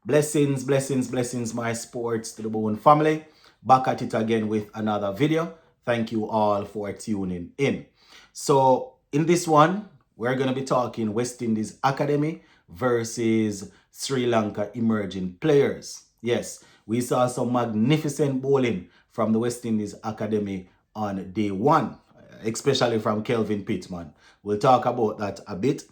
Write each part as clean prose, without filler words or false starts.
Blessings, blessings, blessings, my sports to the bone family. Back at it again with another video. Thank you all for tuning in. So, in this one, we're going to be talking West Indies Academy versus Sri Lanka emerging players. Yes, we saw some magnificent bowling from the West Indies Academy on day one, especially from Kelvin Pittman. We'll talk about that a bit.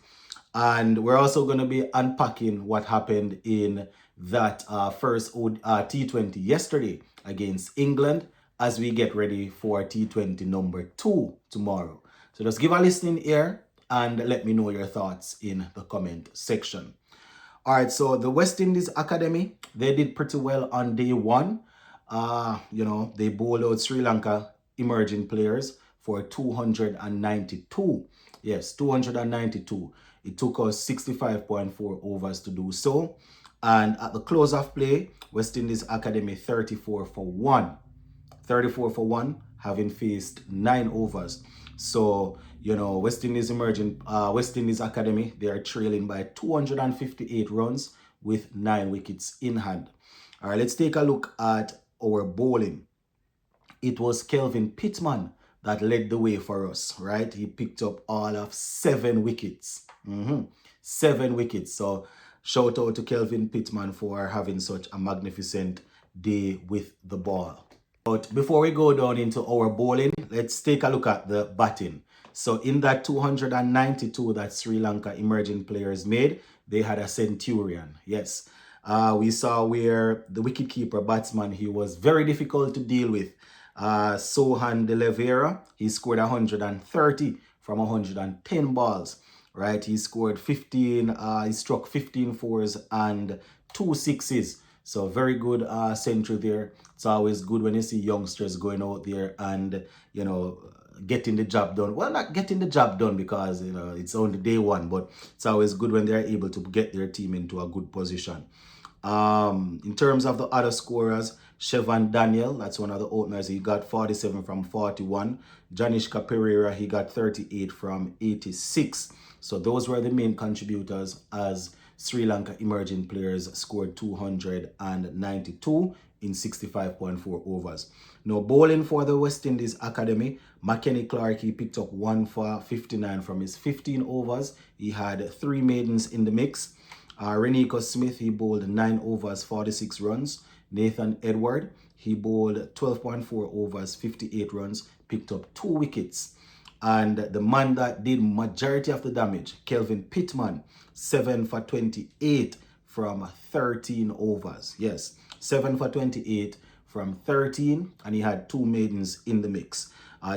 And we're also going to be unpacking what happened in that first T20 yesterday against England as we get ready for T20 number 2 tomorrow. So just give a listening ear and let me know your thoughts in the comment section. All right, so the West Indies Academy, they did pretty well on day one. They bowled out Sri Lanka emerging players for 292. Yes, 292. It took us 65.4 overs to do so. And at the close of play, West Indies Academy 34 for 1. 34 for 1, having faced 9 overs. So, West Indies West Indies Academy, they are trailing by 258 runs with 9 wickets in hand. All right, let's take a look at our bowling. It was Kelvin Pittman that led the way for us, right? He picked up all of 7 wickets. 7 wickets. So shout out to Kelvin Pittman for having such a magnificent day with the ball. But before we go down into our bowling, let's take a look at the batting. So in that 292 that Sri Lanka emerging players made, they had a centurion. Yes. We saw where the wicketkeeper batsman, he was very difficult to deal with. Sohan De Levera, he scored 130 from 110 balls, right? He scored 15, he struck 15 fours and 2 sixes. So very good century there. It's always good when you see youngsters going out there and, getting the job done. Well, not getting the job done because, it's only day one, but it's always good when they're able to get their team into a good position. In terms of the other scorers, Shevan Daniel, that's one of the openers, he got 47 from 41. Janishka Pereira, he got 38 from 86. So those were the main contributors as Sri Lanka emerging players scored 292 in 65.4 overs. Now, bowling for the West Indies Academy, McKenny Clark, he picked up 1 for 59 from his 15 overs. He had 3 maidens in the mix. Renico Smith, he bowled 9 overs, 46 runs. Nathan Edward, he bowled 12.4 overs, 58 runs, picked up 2 wickets. And the man that did majority of the damage, Kelvin Pittman, 7 for 28 from 13 overs. Yes, 7 for 28 from 13, and he had 2 maidens in the mix.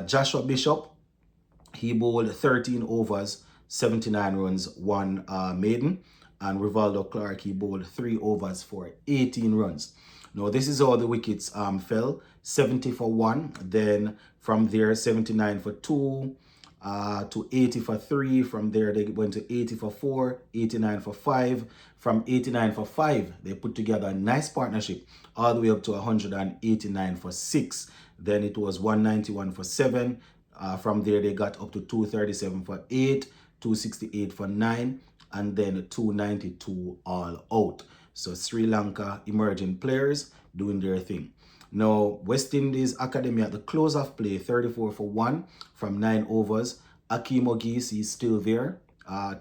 Joshua Bishop, he bowled 13 overs, 79 runs, 1 maiden. And Rivaldo Clark, he bowled 3 overs for 18 runs. Now, this is how the wickets fell. 70 for 1. Then from there, 79 for 2 to 80 for 3. From there, they went to 80 for 4, 89 for 5. From 89 for 5, they put together a nice partnership all the way up to 189 for 6. Then it was 191 for 7. From there, they got up to 237 for 8, 268 for 9. And then 292 all out. So Sri Lanka emerging players doing their thing. Now, West Indies Academy at the close of play, 34 for 1 from 9 overs. Akeem Ogis, he's still there,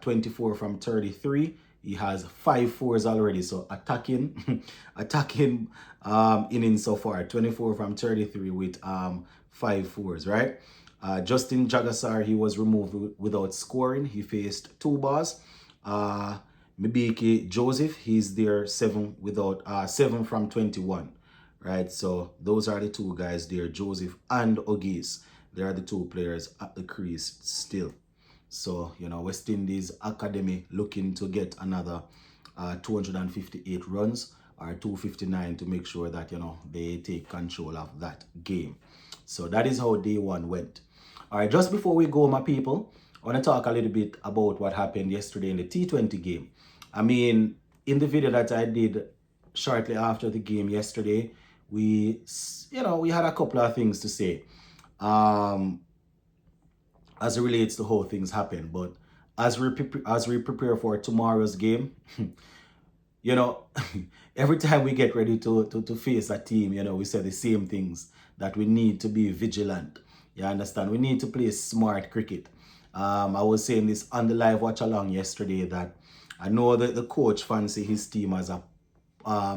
24 from 33. He has 5 fours already, so attacking innings so far, 24 from 33 with 5 fours, right? Justin Jagasar, he was removed without scoring. He faced 2 balls. Mibiki Joseph, he's there 7 from 21, right? So those are the 2 guys there, Joseph and Ogis. They are the 2 players at the crease still. So, West Indies Academy looking to get another 258 runs or 259 to make sure that, they take control of that game. So that is how day 1 went. All right, just before we go, my people, I want to talk a little bit about what happened yesterday in the T20 game. I mean, in the video that I did shortly after the game yesterday, we had a couple of things to say as it relates to how things happen. But as we prepare for tomorrow's game, you know, every time we get ready to face a team, you know, we say the same things, that we need to be vigilant. You understand? We need to play smart cricket. I was saying this on the live watch along yesterday, that I know that the coach fancy his team as a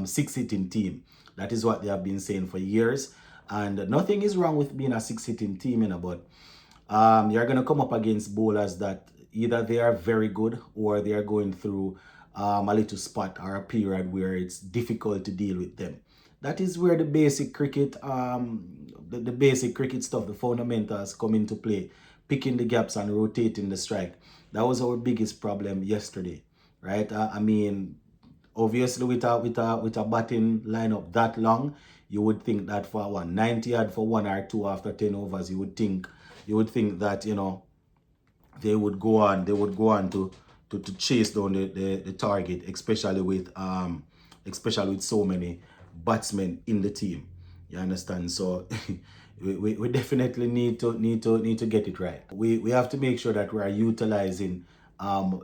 six-hitting team. That is what they have been saying for years. And nothing is wrong with being a six-hitting team, you know, but you're going to come up against bowlers that either they are very good or they are going through a little spot or a period where it's difficult to deal with them. That is where the basic cricket, the basic cricket stuff, the fundamentals come into play, picking the gaps and rotating the strike. That was our biggest problem yesterday, right? I mean, obviously with a batting lineup that long, you would think that for 90 odd for one or two after 10 overs, you would think that, you know, they would go on to chase down the target, especially with so many batsmen in the team. You understand? So we definitely need to get it right. We have to make sure that we are utilizing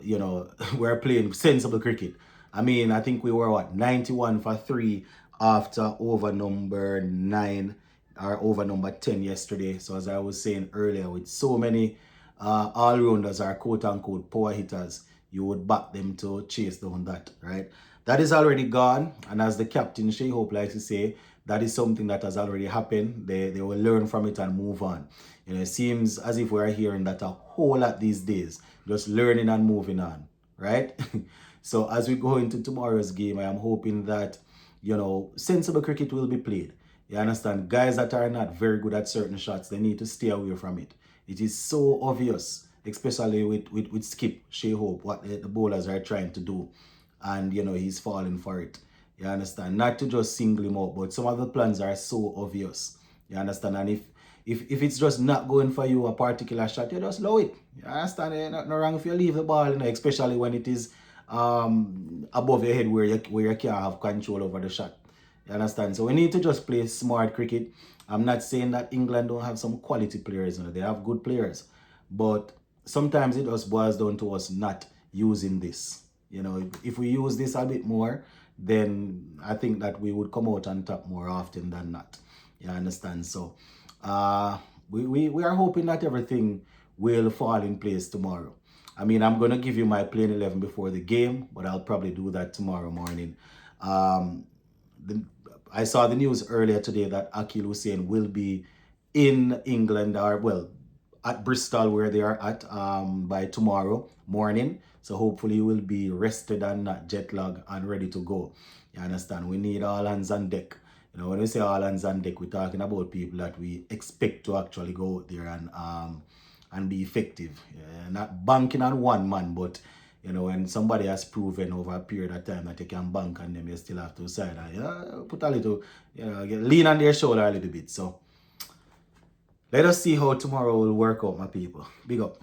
you know, we're playing sensible cricket. I mean, I think we were 91 for 3 after over number 9 or over number 10 yesterday. So as I was saying earlier, with so many all-rounders or quote-unquote power hitters, you would back them to chase down that, right? That is already gone. And as the captain, Shea Hope likes to say, that is something that has already happened. They will learn from it and move on. You know, it seems as if we're hearing that a whole lot these days, just learning and moving on, right? So as we go into tomorrow's game, I am hoping that, you know, sensible cricket will be played. You understand? Guys that are not very good at certain shots, they need to stay away from it. It is so obvious, especially with Skip Shea Hope, what the bowlers are trying to do. And, you know, he's falling for it. You understand? Not to just single him out, but some of the plans are so obvious. You understand? And if it's just not going for you, a particular shot, you just allow it. You understand? There's nothing wrong if you leave the ball, you know, especially when it is above your head where you can't have control over the shot. You understand? So we need to just play smart cricket. I'm not saying that England don't have some quality players, you know, they have good players. But sometimes it just boils down to us not using this. You know, if we use this a bit more, then I think that we would come out on top more often than not. You understand? So we are hoping that everything will fall in place tomorrow. I mean, I'm going to give you my playing 11 before the game, but I'll probably do that tomorrow morning. Um, I saw the news earlier today that Akil Hussein will be in England, or well, at Bristol where they are at by tomorrow morning. So hopefully he will be rested and not jet lag and ready to go. You understand? We need all hands on deck. You know, when we say all hands on deck, we're talking about people that we expect to actually go out there and be effective. Not banking on one man, but you know, when somebody has proven over a period of time that you can bank on them, you still have to side and put a little, you know, lean on their shoulder a little bit. So let us see how tomorrow will work out, my people. Big up.